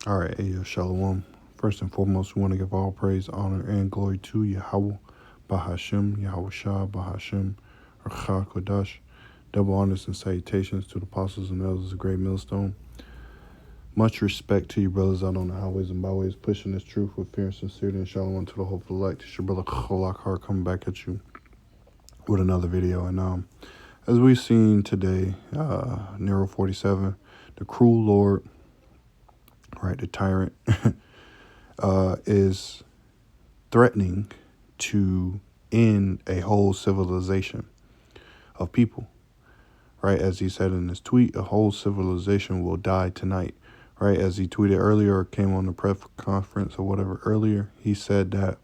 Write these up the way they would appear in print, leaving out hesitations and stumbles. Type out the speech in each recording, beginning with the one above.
All right, Ayo Shalom. First and foremost, we want to give all praise, honor, and glory to Yahweh, Bahashim, Yahweh Shah, Bahashim, Archa Kodash. Double honors and salutations to the apostles and elders of Great Millstone. Much respect to you brothers out on the highways and byways, pushing this truth with fear and sincerity, and shalom to the hopeful light. This your brother Cholak Har coming back at you with another video. And as we've seen today, Nero 47, the cruel Lord, right, the tyrant, is threatening to end a whole civilization of people, right? As he said in his tweet, a whole civilization will die tonight, right? As he tweeted earlier or came on the press conference or whatever earlier, he said that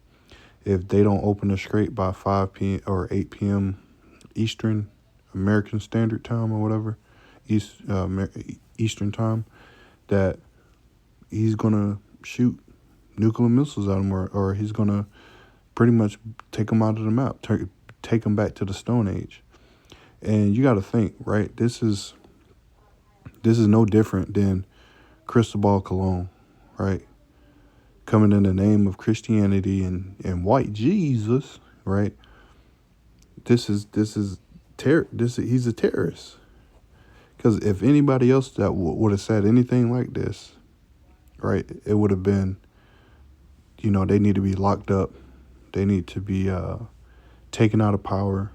if they don't open the strait by 5 p.m. or 8 p.m. Eastern American Standard Time or whatever, Eastern Time, that he's going to shoot nuclear missiles at them, or he's going to pretty much take them out of the map, take them back to the Stone Age. And you got to think, right? This is no different than Cristobal Colon, right? Coming in the name of Christianity and white Jesus, right? He's a terrorist. Because if anybody else that would have said anything like this, right, it would have been, they need to be locked up. They need to be taken out of power,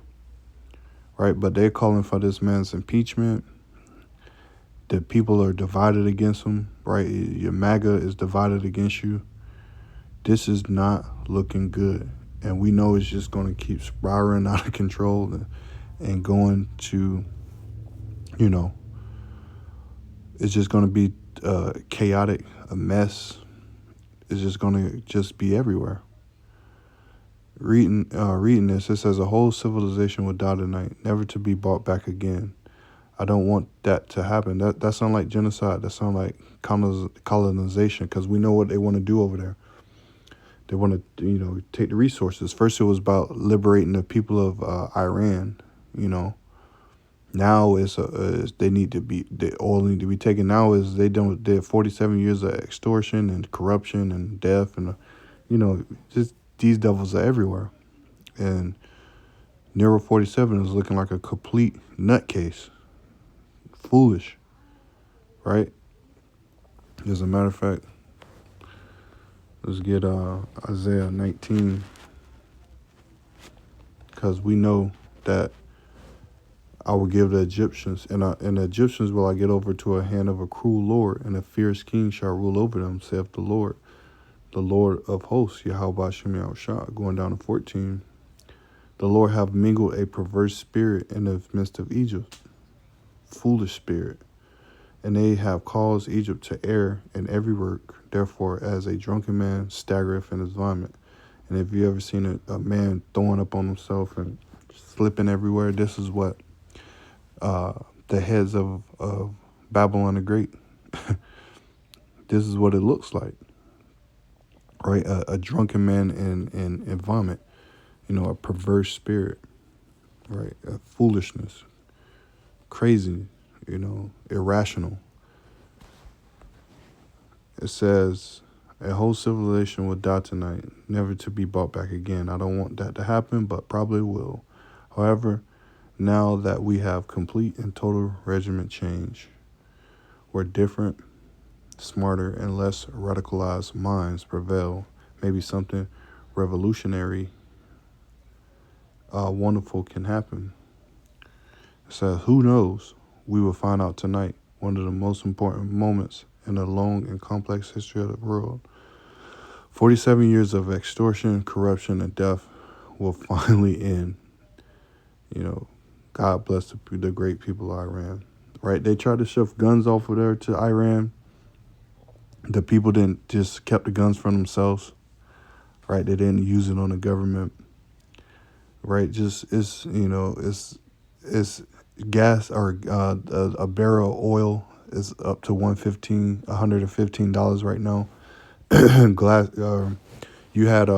right? But they're calling for this man's impeachment. The people are divided against him, right? Your MAGA is divided against you. This is not looking good. And we know it's just going to keep spiraling out of control and going to, it's just going to be chaotic, a mess. It's just going to just be everywhere. Reading this, it says a whole civilization will die tonight, never to be brought back again. I don't want that to happen. That sounds like genocide. That sounds like colonization, because we know what they want to do over there. They want to, take the resources. First, it was about liberating the people of Iran. Now they all need to be taken. Now is they have 47 years of extortion and corruption and death, and just these devils are everywhere. And Nero 47 is looking like a complete nutcase. Foolish, right? As a matter of fact, let's get Isaiah 19, because we know that I will give the Egyptians, and the Egyptians will I get over to a hand of a cruel Lord, and a fierce king shall rule over them, saith the Lord of hosts, Yahweh Shem Shah. Going down to 14, the Lord have mingled a perverse spirit in the midst of Egypt, foolish spirit, and they have caused Egypt to err in every work. Therefore, as a drunken man staggereth in his vomit. And if you ever seen a man throwing up on himself and slipping everywhere, this is what the heads of Babylon the Great, this is what it looks like, right? A drunken man in vomit, a perverse spirit, right? A foolishness, crazy, irrational. It says, a whole civilization will die tonight, never to be brought back again. I don't want that to happen, but probably will. However, now that we have complete and total regiment change, where different, smarter, and less radicalized minds prevail, maybe something revolutionary, wonderful can happen. It says, who knows? We will find out tonight. One of the most important moments in the long and complex history of the world. 47 years of extortion, corruption, and death will finally end. God bless the great people of Iran. Right? They tried to shove guns off of there to Iran. The people didn't just kept the guns for themselves. Right? They didn't use it on the government. Right? Just it's gas, or a barrel of oil is up to $115 right now. Glass. You had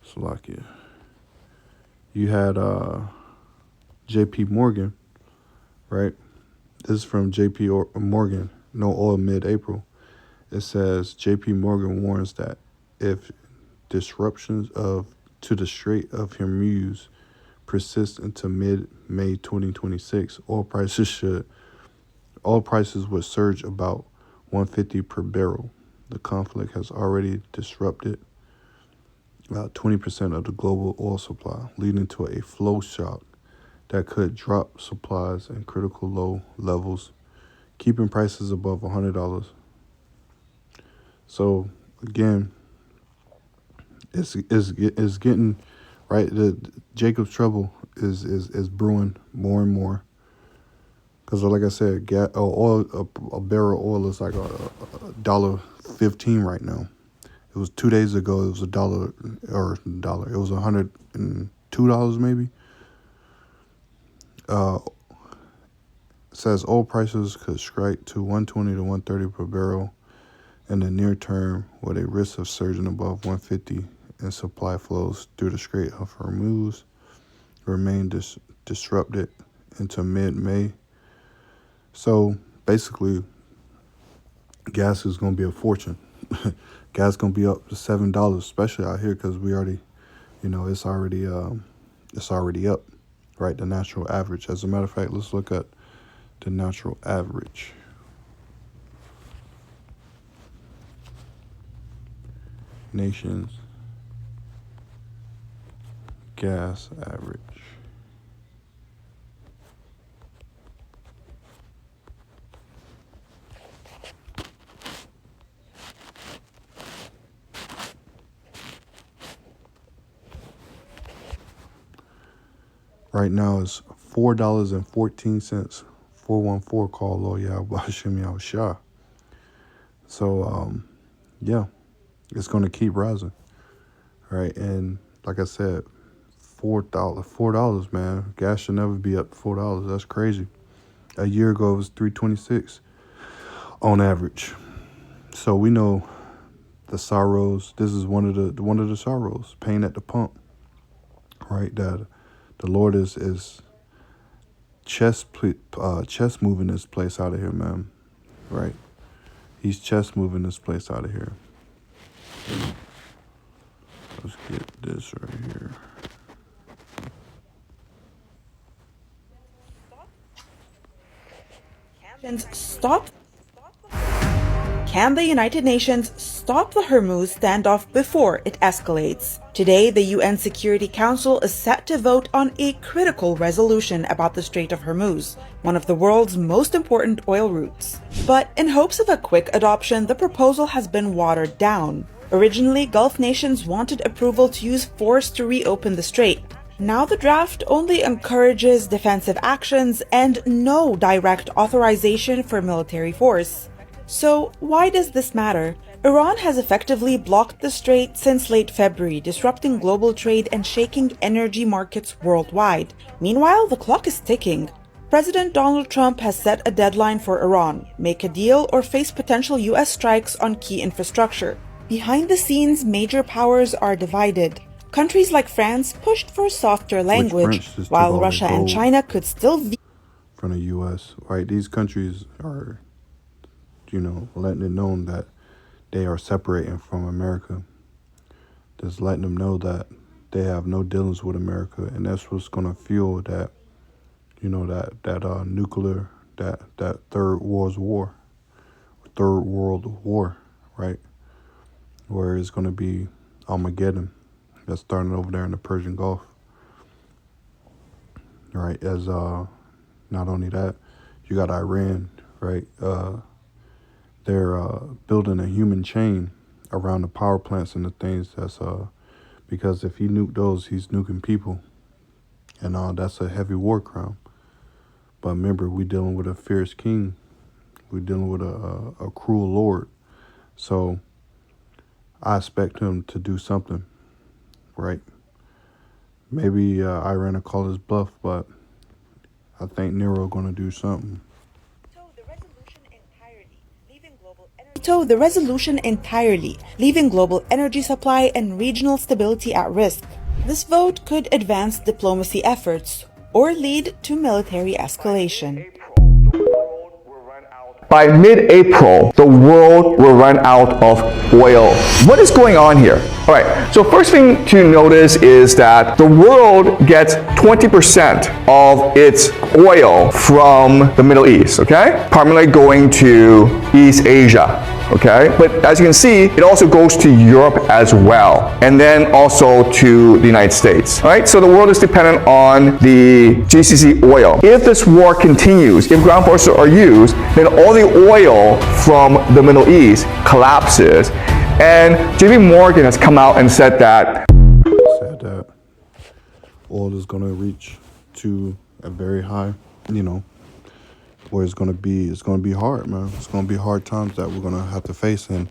Slovakia. You had J.P. Morgan, right? This is from J.P. Morgan, no oil mid-April. It says J.P. Morgan warns that if disruptions to the Strait of Hormuz persist into mid-May 2026, oil prices would surge about 150 per barrel. The conflict has already disrupted about 20% of the global oil supply, leading to a flow shock that could drop supplies and critical low levels, keeping prices above $100. So again, it's getting right. The Jacob's trouble is brewing more and more. Because like I said, a barrel of oil is like $1.15 right now. It was 2 days ago. It was $1. It was $102 maybe. Says oil prices could strike to 120 to 130 per barrel in the near term, with a risk of surging above 150, and supply flows through the Strait of Hormuz remain disrupted into mid-May. So basically, gas is going to be a fortune. Gas is going to be up to $7, especially out here, because we already, it's already up, right? The natural average. As a matter of fact, let's look at the natural average. Nations gas average. Right now is $4.14. 414 call Loya Bashimi Al Shah. So yeah, it's gonna keep rising. Right, and like I said, $4, man. Gas should never be up to $4. That's crazy. A year ago it was $3.26 on average. So we know the sorrows. This is one of the sorrows, pain at the pump. Right, that the Lord is chess moving this place out of here, man. Right, He's chess moving this place out of here. Let's get this right here. Can the United Nations stop the Hormuz standoff before it escalates? Today, the UN Security Council is set to vote on a critical resolution about the Strait of Hormuz, one of the world's most important oil routes. But in hopes of a quick adoption, the proposal has been watered down. Originally, Gulf nations wanted approval to use force to reopen the strait. Now the draft only encourages defensive actions and no direct authorization for military force. So why does this matter? Iran has effectively blocked the strait since late February, disrupting global trade and shaking energy markets worldwide. Meanwhile, the clock is ticking. President Donald Trump has set a deadline for Iran: make a deal or face potential US strikes on key infrastructure. Behind the scenes, major powers are divided. Countries like France pushed for softer language, while Russia and China could still from the US, right? These countries are, letting it known that they are separating from America. Just letting them know that they have no dealings with America, and that's what's gonna fuel that, nuclear, that third world war, right? Where it's gonna be Armageddon. That's starting over there in the Persian Gulf. Right, as not only that, you got Iran, right? They're building a human chain around the power plants and the things that's because if he nuked those, he's nuking people, and that's a heavy war crime. But remember, we dealing with a fierce king, we dealing with a cruel lord. So I expect him to do something, right? Maybe Iran will call his bluff, but I think Nero gonna do something. Veto the resolution entirely, leaving global energy supply and regional stability at risk. This vote could advance diplomacy efforts or lead to military escalation. by mid-April, the world will run out of oil. What is going on here? All right, so first thing to notice is that the world gets 20% of its oil from the Middle East, okay? Primarily going to East Asia. Okay, but as you can see, it also goes to Europe as well, and then also to the United States. All right, so the world is dependent on the GCC oil. If this war continues, if ground forces are used, then all the oil from the Middle East collapses. And JP Morgan has come out and said that oil is going to reach to a very high, where it's going to be hard, man. It's going to be hard times that we're going to have to face. And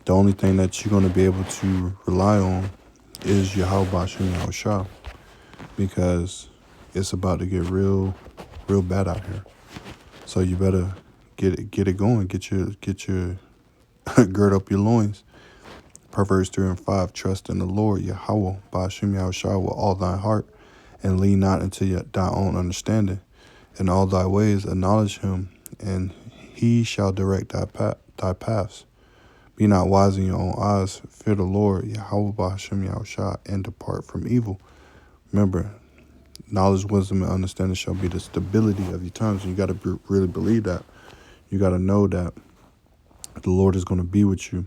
the only thing that you're going to be able to rely on is Yahweh Bashem Yahushua, because it's about to get real bad out here. So you better get it going. Get your gird up your loins. Proverbs 3:5, trust in the Lord, Yahweh Bashem Yahushua, with all thy heart, and lean not into thy own understanding. In all thy ways acknowledge him, and he shall direct thy paths. Be not wise in your own eyes. Fear the Lord, Yahweh Bashem Yahushua, and depart from evil. Remember, knowledge, wisdom, and understanding shall be the stability of your times. And you got to really believe that. You got to know that the Lord is going to be with you,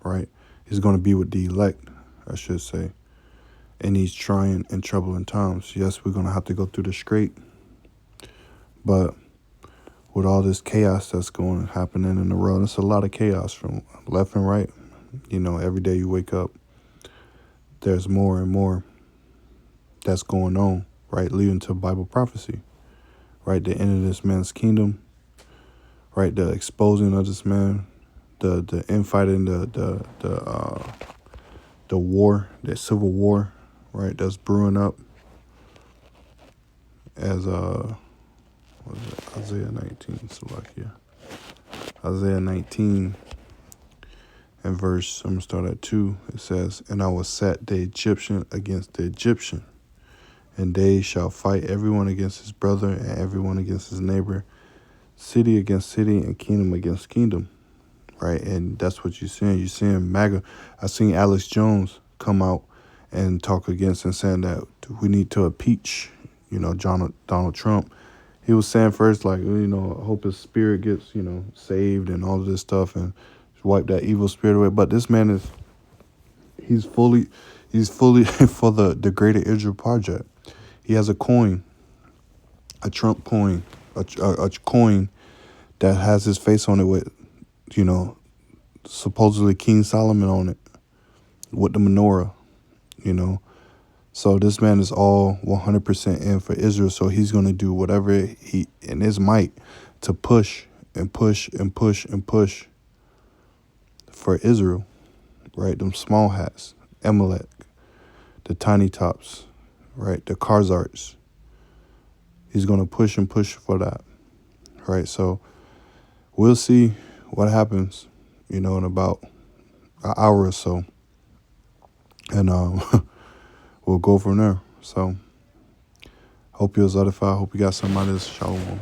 right? He's going to be with the elect, I should say, in these trying and troubling times. Yes, we're going to have to go through the scrape. But with all this chaos that's happening in the world, it's a lot of chaos from left and right. Every day you wake up, there's more and more that's going on, right? Leading to Bible prophecy, right? The end of this man's kingdom, right? The exposing of this man, the infighting, the war, the civil war, right? That's brewing up as Isaiah 19, Salakia. Isaiah 19 and verse, I'm going to start at 2. It says, and I will set the Egyptian against the Egyptian, and they shall fight everyone against his brother and everyone against his neighbor, city against city and kingdom against kingdom, right? And that's what you're seeing. You're seeing MAGA. I seen Alex Jones come out and talk against and saying that we need to impeach, Donald Trump. He was saying first, like, I hope his spirit gets, saved and all of this stuff and wipe that evil spirit away. But this man he's fully for the Greater Israel Project. He has a coin, a Trump coin, a coin that has his face on it with, supposedly King Solomon on it with the menorah, So this man is all 100% in for Israel. So he's going to do whatever he in his might to push and push and push and push for Israel, right? Them small hats, Amalek, the tiny tops, right? The Khazars. He's going to push and push for that, right? So we'll see what happens, in about an hour or so. And we'll go from there. So hope you was edified. Hope you got some out of this. Shalom.